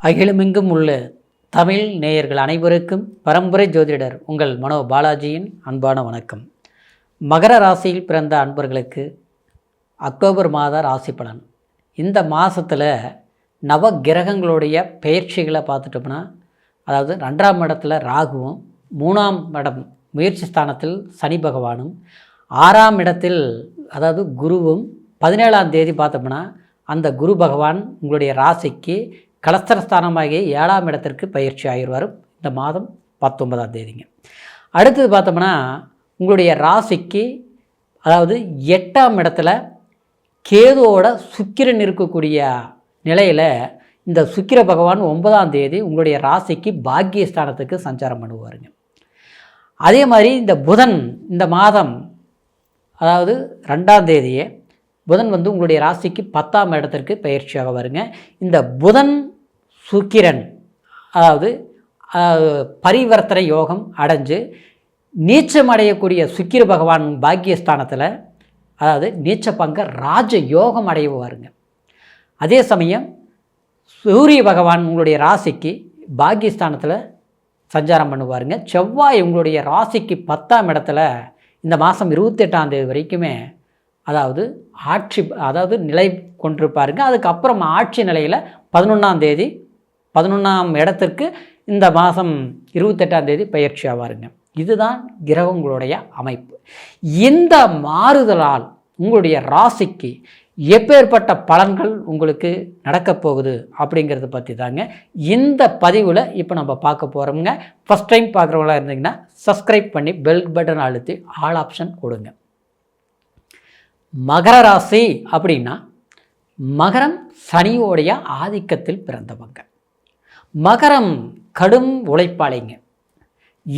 அகிலமெங்கும் உள்ள தமிழ் நேயர்கள் அனைவருக்கும் பரம்பரை ஜோதிடர் உங்கள் மனோ பாலாஜியின் அன்பான வணக்கம். மகர ராசியில் பிறந்த அன்பர்களுக்கு அக்டோபர் மாத ராசி பலன். இந்த மாதத்தில் நவ கிரகங்களுடைய பெயர்ச்சிகளை பார்த்துட்டோம்னா, அதாவது 2ஆம் இடத்துல ராகுவும், 3ஆம் இடம் முயற்சி ஸ்தானத்தில் சனி பகவானும், 6ஆம் இடத்தில் அதாவது குருவும், 17ஆம் தேதி பார்த்தோம்னா அந்த குரு பகவான் உங்களுடைய ராசிக்கு கலஸ்தரஸ்தானமாகிய 7ஆம் இடத்திற்கு பயிற்சி ஆகிடுவார். இந்த மாதம் 19ஆம் தேதிங்க. அடுத்தது பார்த்தோம்னா உங்களுடைய ராசிக்கு அதாவது 8ஆம் இடத்துல கேதுவோட சுக்கிரன் இருக்கக்கூடிய நிலையில் இந்த சுக்கிர பகவான் 9ஆம் தேதி உங்களுடைய ராசிக்கு பாக்கியஸ்தானத்துக்கு சஞ்சாரம் பண்ணுவாருங்க. அதே மாதிரி இந்த புதன் இந்த மாதம் அதாவது 2ஆம் தேதியே புதன் உங்களுடைய ராசிக்கு 10ஆம் இடத்திற்கு பயிற்சியாக வருங்க. இந்த புதன் சுக்கிரன் அதாவது பரிவர்த்தனை யோகம் அடைஞ்சு நீச்சம் அடையக்கூடிய சுக்கிர பகவான் பாக்கியஸ்தானத்தில் அதாவது நீச்ச பங்க ராஜ யோகம் அடைவாருங்க. அதே சமயம் சூரிய பகவான் உங்களுடைய ராசிக்கு பாக்கியஸ்தானத்தில் சஞ்சாரம் பண்ணுவாருங்க. செவ்வாய் உங்களுடைய ராசிக்கு 10ஆம் இடத்துல இந்த மாதம் 28ஆம் தேதி வரைக்குமே அதாவது நிலை கொண்டிருப்பாருங்க. அதுக்கப்புறம் ஆட்சி நிலையில் 11ஆம் தேதி 11ஆம் இடத்திற்கு இந்த மாதம் 28ஆம் தேதி பயிற்சி ஆவாருங்க. இதுதான் கிரகங்களுடைய அமைப்பு. இந்த மாறுதலால் உங்களுடைய ராசிக்கு எப்பேற்பட்ட பலன்கள் உங்களுக்கு நடக்கப் போகுது அப்படிங்கிறத பற்றி தாங்க இந்த பதிவில் இப்போ நம்ம பார்க்க போகிறோம்ங்க. ஃபஸ்ட் டைம் பார்க்குறவங்களா இருந்தீங்கன்னா சப்ஸ்கிரைப் பண்ணி பெல் பட்டன் அழுத்தி ஆல் ஆப்ஷன் கொடுங்க. மகர ராசி அப்படின்னா மகரம் சனியோடைய ஆதிக்கத்தில் பிறந்தவங்க. மகரம் கடும் உழைப்பாளிங்க.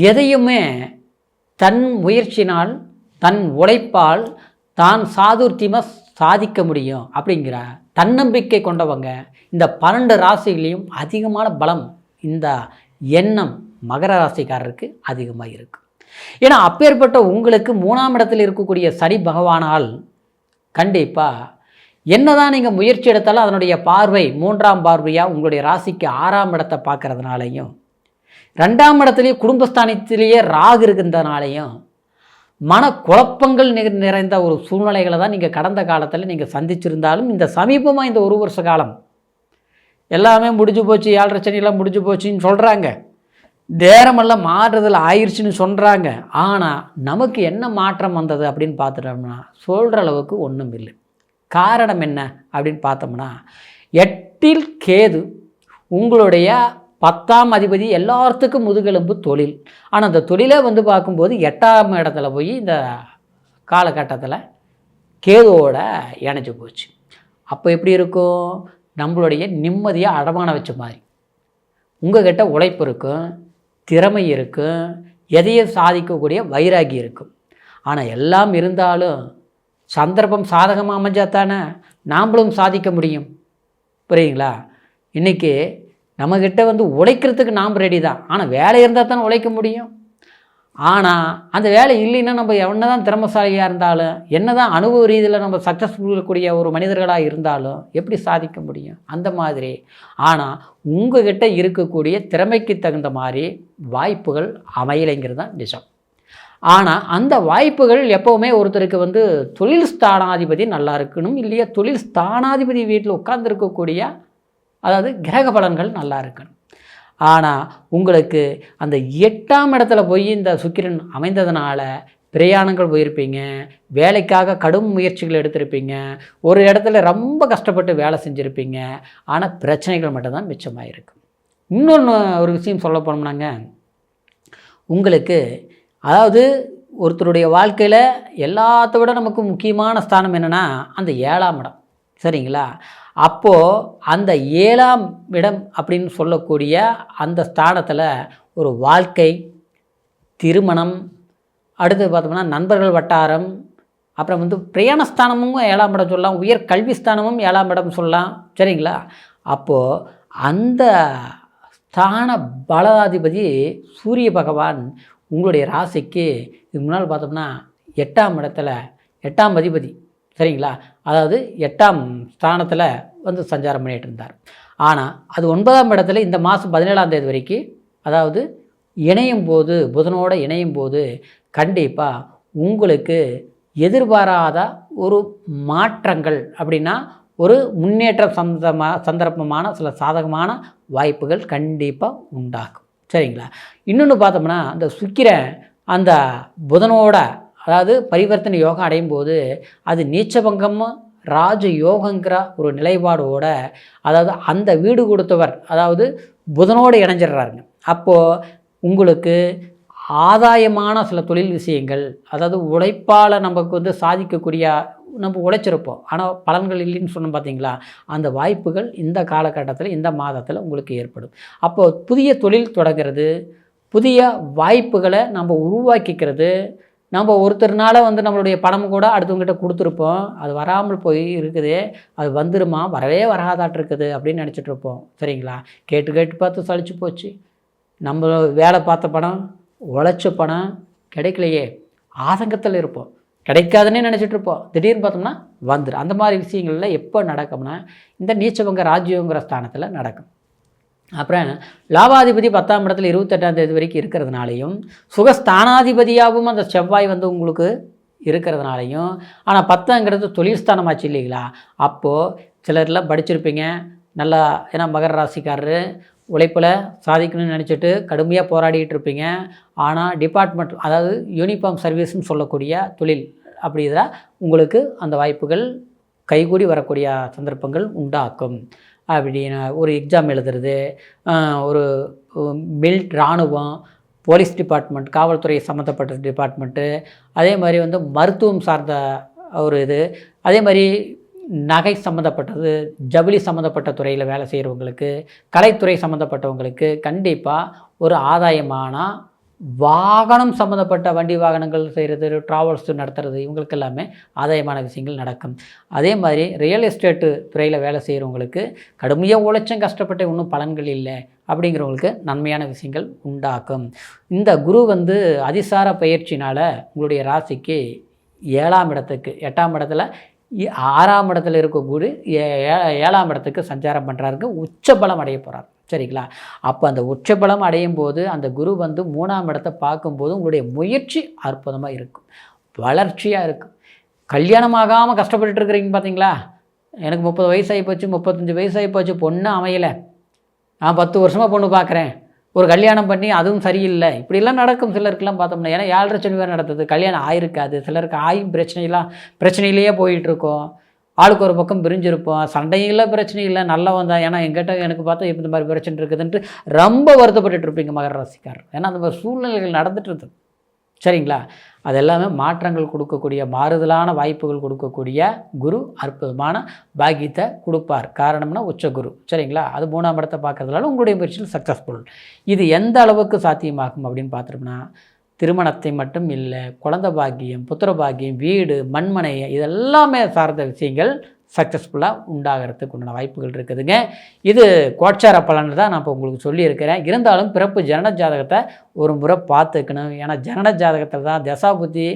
எதையுமே தன் முயற்சினால் தன் உழைப்பால் தான் சாதுர்த்தியமாக சாதிக்க முடியும் அப்படிங்கிற தன்னம்பிக்கை கொண்டவங்க. இந்த 12 ராசிகளையும் அதிகமான பலம் இந்த எண்ணம் மகர ராசிக்காரருக்கு அதிகமாக இருக்குது. ஏன்னா அப்பேற்பட்ட உங்களுக்கு 3ஆம் இடத்தில் இருக்கக்கூடிய சனி பகவானால் கண்டிப்பாக என்னதான் நீங்கள் முயற்சி எடுத்தாலும் அதனுடைய பார்வை 3ஆம் பார்வையாக உங்களுடைய ராசிக்கு 6ஆம் இடத்தை பார்க்கறதுனாலையும், 2ஆம் இடத்துலேயே குடும்பஸ்தானத்திலேயே ராகு இருக்கிறதுனாலையும் மன குழப்பங்கள் நிறைந்த ஒரு சூழ்நிலைகளை தான் நீங்கள் கடந்த காலத்தில் நீங்கள் சந்திச்சிருந்தாலும், இந்த சமீபமாக இந்த 1 வருஷ காலம் எல்லாமே முடிஞ்சு போச்சு, 7.5 சனியெல்லாம் முடிஞ்சு போச்சுன்னு சொல்கிறாங்க, நேரமெல்லாம் மாறுறதில் ஆயிடுச்சுன்னு சொல்கிறாங்க. ஆனால் நமக்கு என்ன மாற்றம் வந்தது அப்படின்னு பார்த்துட்டோம்னா சொல்கிற அளவுக்கு ஒன்றும் இல்லை. காரணம் என்ன அப்படின்னு பார்த்தோம்னா 8இல் கேது உங்களுடைய 10ஆம் அதிபதி எல்லாத்துக்கும் முதுகெலும்பு தொழில். ஆனால் அந்த தொழிலே பார்க்கும்போது 8ஆம் இடத்துல போய் இந்த காலகட்டத்தில் கேதுவோட இணைஞ்சு போச்சு. அப்போ எப்படி இருக்கும்? நம்மளுடைய நிம்மதியை அடமான வச்ச மாதிரி. உங்கள்கிட்ட உழைப்பு இருக்கும், திறமை இருக்கும், எதையும் சாதிக்கக்கூடிய வைராகி இருக்கும். ஆனால் எல்லாம் இருந்தாலும் சந்தர்ப்பம் சாதகமாக அமைஞ்சால் தானே நாம்ளும் சாதிக்க முடியும். புரியுங்களா? இன்றைக்கி நம்மக்கிட்ட உழைக்கிறதுக்கு நாம் ரெடி தான். ஆனால் வேலை இருந்தால் தானே உழைக்க முடியும். ஆனால் அந்த வேலை இல்லைன்னா நம்ம என்ன தான் திறமைசாலியாக இருந்தாலும், என்ன தான் அனுபவ ரீதியில் நம்ம சக்ஸஸ்ஃபுல் கூடிய ஒரு மனிதர்களாக இருந்தாலும் எப்படி சாதிக்க முடியும்? அந்த மாதிரி. ஆனால் உங்கள்கிட்ட இருக்கக்கூடிய திறமைக்கு தகுந்த மாதிரி வாய்ப்புகள் அமையலைங்கிறது தான் நிஜம். ஆனால் அந்த வாய்ப்புகள் எப்போவுமே ஒருத்தருக்கு தொழில் ஸ்தானாதிபதி நல்லா இருக்கணும், இல்லையா தொழில் ஸ்தானாதிபதி வீட்டில் உட்கார்ந்துருக்கக்கூடிய அதாவது கிரக பலன்கள் நல்லா இருக்கணும். ஆனால் உங்களுக்கு அந்த 8ஆம் இடத்துல போய் இந்த சுக்கிரன் அமைந்ததுனால பிரயாணங்கள் போயிருப்பீங்க, வேலைக்காக கடும் முயற்சிகள் எடுத்திருப்பீங்க, ஒரு இடத்துல ரொம்ப கஷ்டப்பட்டு வேலை செஞ்சுருப்பீங்க. ஆனால் பிரச்சனைகள் மட்டும்தான் மிச்சமாக இருக்கும். இன்னொன்று ஒரு விஷயம் சொல்ல போனோம்னாங்க, உங்களுக்கு அதாவது ஒருத்தருடைய வாழ்க்கையில் எல்லாத்த விட நமக்கு முக்கியமான ஸ்தானம் என்னென்னா அந்த 7ஆம் இடம். சரிங்களா? அப்போது அந்த 7ஆம் இடம் அப்படின்னு சொல்லக்கூடிய அந்த ஸ்தானத்தில் ஒரு வாழ்க்கை, திருமணம், அடுத்து பார்த்தோம்னா நண்பர்கள் வட்டாரம், அப்புறம் பிரயாணஸ்தானமும் 7ஆம் இடம் சொல்லலாம், உயர் கல்வி ஸ்தானமும் 7ஆம் இடம் சொல்லலாம். சரிங்களா? அப்போது அந்த ஸ்தான பலாதிபதி சூரிய பகவான் உங்களுடைய ராசிக்கு இதுக்கு முன்னால் பார்த்தோம்னா 8ஆம் இடத்துல 8ஆம் அதிபதி. சரிங்களா? அதாவது 8ஆம் ஸ்தானத்தில் சஞ்சாரம் பண்ணிகிட்டு இருந்தார். ஆனால் அது 9ஆம் இடத்துல இந்த மாதம் 17ஆம் தேதி வரைக்கும், அதாவது இணையும் போது, புதனோடு இணையும் போது கண்டிப்பாக உங்களுக்கு எதிர்பாராத ஒரு மாற்றங்கள் அப்படின்னா ஒரு முன்னேற்றம் சந்தர்ப்பமான சில சாதகமான வாய்ப்புகள் கண்டிப்பாக உண்டாகும். சரிங்களா? இன்னொன்று பார்த்தோம்னா அந்த சுக்கிரன் அந்த புதனோட அதாவது பரிவர்த்தனை யோகம் அடையும் போது அது நீச்சபங்கமும் ராஜ யோகங்கிற ஒரு நிலைப்பாடோட, அதாவது அந்த வீடு கொடுத்தவர் அதாவது புதனோடு இணைஞ்சிடுறாருங்க. அப்போது உங்களுக்கு ஆதாயமான சில தொழில் விஷயங்கள், அதாவது உழைப்பால் நமக்கு வந்து சாதிக்கக்கூடிய, நம்ம உழைச்சிருப்போம் ஆனால் பலன்கள் இல்லைன்னு சொன்னோம் பார்த்தீங்களா, அந்த வாய்ப்புகள் இந்த காலகட்டத்தில் இந்த மாதத்தில் உங்களுக்கு ஏற்படும். அப்போது புதிய தொழில் தொடங்கிறது, புதிய வாய்ப்புகளை நம்ம உருவாக்கிக்கிறது, நம்ம ஒருத்தர்னால வந்து நம்மளுடைய பணம் கூட அடுத்தவங்ககிட்ட கொடுத்துருப்போம், அது வராமல் போய் இருக்குது, அது வந்துருமா வரவே வராதாட்டு இருக்குது அப்படின்னு நினச்சிட்டு இருப்போம். சரிங்களா? கேட்டு கேட்டு பார்த்து சலிச்சு போச்சு, நம்ம வேலை பார்த்த பணம் உழைச்ச பணம் கிடைக்கலையே, ஆதங்கத்தில் இருப்போம், கிடைக்காதுன்னே நினச்சிட்டு இருப்போம். திடீர்னு பார்த்தோம்னா வந்துடும். அந்த மாதிரி விஷயங்கள்ல எப்போ நடக்கும்னா இந்த நீச்சபங்க ராஜ்யோங்கிற ஸ்தானத்தில் நடக்கும். அப்புறம் லாபாதிபதி 10ஆம் இடத்துல 28ஆம் தேதி வரைக்கும் இருக்கிறதுனாலையும், சுகஸ்தானாதிபதியாகவும் அந்த செவ்வாய் வந்து உங்களுக்கு இருக்கிறதுனாலையும், ஆனால் 10ங்கிறது தொழில் ஸ்தானமாச்சு இல்லைங்களா, அப்போது சிலர்லாம் படிச்சிருப்பீங்க நல்லா, ஏன்னா மகர ராசிக்காரரு உழைப்பில் சாதிக்கணும்னு நினச்சிட்டு கடுமையாக போராடிட்டு இருப்பீங்க. ஆனால் டிபார்ட்மெண்ட் அதாவது யூனிஃபார்ம் சர்வீஸ்ன்னு சொல்லக்கூடிய தொழில் அப்படி இதில் உங்களுக்கு அந்த வாய்ப்புகள் கைகூடி வரக்கூடிய சந்தர்ப்பங்கள் உண்டாக்கும். அப்படின்னு ஒரு எக்ஸாம் எழுதுறது, ஒரு இராணுவம், போலீஸ் டிபார்ட்மெண்ட், காவல்துறை சம்மந்தப்பட்ட டிபார்ட்மெண்ட்டு, அதே மாதிரி வந்து மருத்துவம் சார்ந்த ஒரு இது, அதே மாதிரி நகை சம்மந்தப்பட்டது, ஜவுளி சம்மந்தப்பட்ட துறையில் வேலை செய்கிறவங்களுக்கு, கலைத்துறை சம்மந்தப்பட்டவங்களுக்கு கண்டிப்பாக ஒரு ஆதாயமான வாகனம் சம்மந்தப்பட்ட வண்டி வாகனங்கள் செய்கிறது, ட்ராவல்ஸ் நடத்துறது, இவங்களுக்கு எல்லாமே ஆதாயமான விஷயங்கள் நடக்கும். அதே மாதிரி ரியல் எஸ்டேட்டு துறையில் வேலை செய்கிறவங்களுக்கு கடுமையாக உழைச்சும் கஷ்டப்பட்டு இன்னும் பலன்கள் இல்லை அப்படிங்கிறவங்களுக்கு நன்மையான விஷயங்கள் உண்டாக்கும். இந்த குரு வந்து அதிசார பயிற்சினால் உங்களுடைய ராசிக்கு 7ஆம் இடத்துக்கு, 8ஆம் இடத்துல 6ஆம் இடத்துல இருக்க குரு 7ஆம் இடத்துக்கு சஞ்சாரம் பண்ணுறாருக்கு, உச்சபலம் அடைய போகிறார். சரிங்களா? அப்போ அந்த உச்சபலம் அடையும் போது அந்த குரு வந்து 3ஆம் இடத்தை பார்க்கும்போது உங்களுடைய முயற்சி அற்புதமாக இருக்கும், வளர்ச்சியாக இருக்கும். கல்யாணம் ஆகாமல் கஷ்டப்பட்டுட்டு இருக்கிறீங்க பார்த்தீங்களா, எனக்கு 30 வயசாகி போச்சு, 35 வயசாகி போச்சு, பொண்ணு அமையலை, நான் 10 வருஷமாக பொண்ணு பார்க்குறேன், ஒரு கல்யாணம் பண்ணி அதுவும் சரியில்லை, இப்படிலாம் நடக்கும் சிலருக்குலாம் பார்த்தோம்னா. ஏன்னா 7.5 சனி வேறு நடத்துது, கல்யாணம் ஆயிருக்காது, சிலருக்கு ஆயும் பிரச்சனையிலேயே போயிட்டுருக்கோம், ஆளுக்கு ஒரு பக்கம் பிரிஞ்சிருப்போம், சண்டையில் பிரச்சனை இல்லை, நல்லவன் தான், ஏன்னா எங்கிட்ட எனக்கு பார்த்தா இப்போ இந்த மாதிரி பிரச்சனை இருக்குதுன்ட்டு ரொம்ப வருத்தப்பட்டு இருப்பீங்க மகர ராசிக்காரர். ஏன்னா அந்த மாதிரி சூழ்நிலைகள் நடந்துட்டு இருக்குது. சரிங்களா? அது எல்லாமே மாற்றங்கள் கொடுக்கக்கூடிய, மாறுதலான வாய்ப்புகள் கொடுக்கக்கூடிய குரு அற்புதமான பாக்கியத்தை கொடுப்பார். காரணம்னா உச்ச குரு. சரிங்களா? அது 3ஆம் இடத்தை பார்க்கறதுனால உங்களுடைய முயற்சியில் சக்ஸஸ்ஃபுல். இது எந்த அளவுக்கு சாத்தியமாகும் அப்படின்னு பார்த்துட்டோம்னா, திருமணத்தை மட்டும் இல்லை, குழந்தை பாக்கியம், புத்திர பாக்கியம், வீடு, மண்மனை, இதெல்லாமே சார்ந்த விஷயங்கள் சக்ஸஸ்ஃபுல்லாக உண்டாகிறதுக்கு உண்டான வாய்ப்புகள் இருக்குதுங்க. இது கோட்சார பலன் தான் நான் இப்போ உங்களுக்கு சொல்லியிருக்கிறேன். இருந்தாலும் பிறப்பு ஜனன ஜாதகத்தை ஒரு முறை பார்த்துக்கணும். ஏன்னா ஜனன ஜாதகத்தில் தான் தசாபுத்தி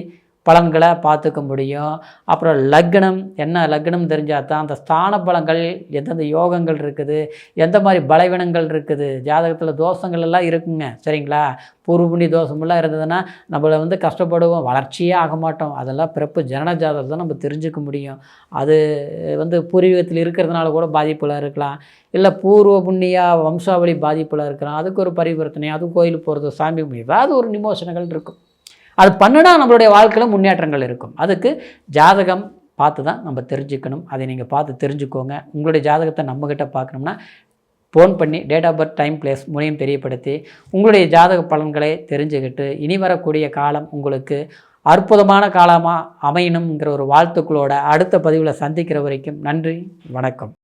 பலன்களை பார்த்துக்க முடியும். அப்புறம் லக்னம், என்ன லக்னம் தெரிஞ்சால் தான் அந்த ஸ்தான பலங்கள், எந்தெந்த யோகங்கள் இருக்குது, எந்த மாதிரி பலவீனங்கள் இருக்குது, ஜாதகத்தில் தோஷங்கள் எல்லாம் இருக்குங்க. சரிங்களா? பூர்வ புண்ணிய தோஷமெல்லாம் இருந்ததுன்னா நம்மளை வந்து கஷ்டப்படுவோம், வளர்ச்சியே ஆக மாட்டோம். அதெல்லாம் பிறப்பு ஜனன ஜாதகத்தை தான் நம்ம தெரிஞ்சுக்க முடியும். அது வந்து பூர்வீகத்தில் இருக்கிறதுனால கூட பாதிப்பில் இருக்கலாம், இல்லை பூர்வ புண்ணிய வம்சாவளி பாதிப்பில் இருக்கலாம், அதுக்கு ஒரு பரிவர்த்தனை, அது கோயிலுக்கு போகிறது, சாமி, ஏதாவது ஒரு நிமோஷனங்கள் இருக்கும். அது பண்ணினா நம்மளுடைய வாழ்க்கையில் முன்னேற்றங்கள் இருக்கும். அதுக்கு ஜாதகம் பார்த்து தான் நம்ம தெரிஞ்சுக்கணும். அதை நீங்கள் பார்த்து தெரிஞ்சுக்கோங்க. உங்களுடைய ஜாதகத்தை நம்மக்கிட்ட பார்க்கணும்னா ஃபோன் பண்ணி date of birth, time, place மூணையும் தெரியப்படுத்தி உங்களுடைய ஜாதக பலன்களை தெரிஞ்சுக்கிட்டு இனி வரக்கூடிய காலம் உங்களுக்கு அற்புதமான காலமாக அமையணுங்கிற ஒரு வாழ்த்துக்களோட அடுத்த பதிவில் சந்திக்கிற வரைக்கும் நன்றி, வணக்கம்.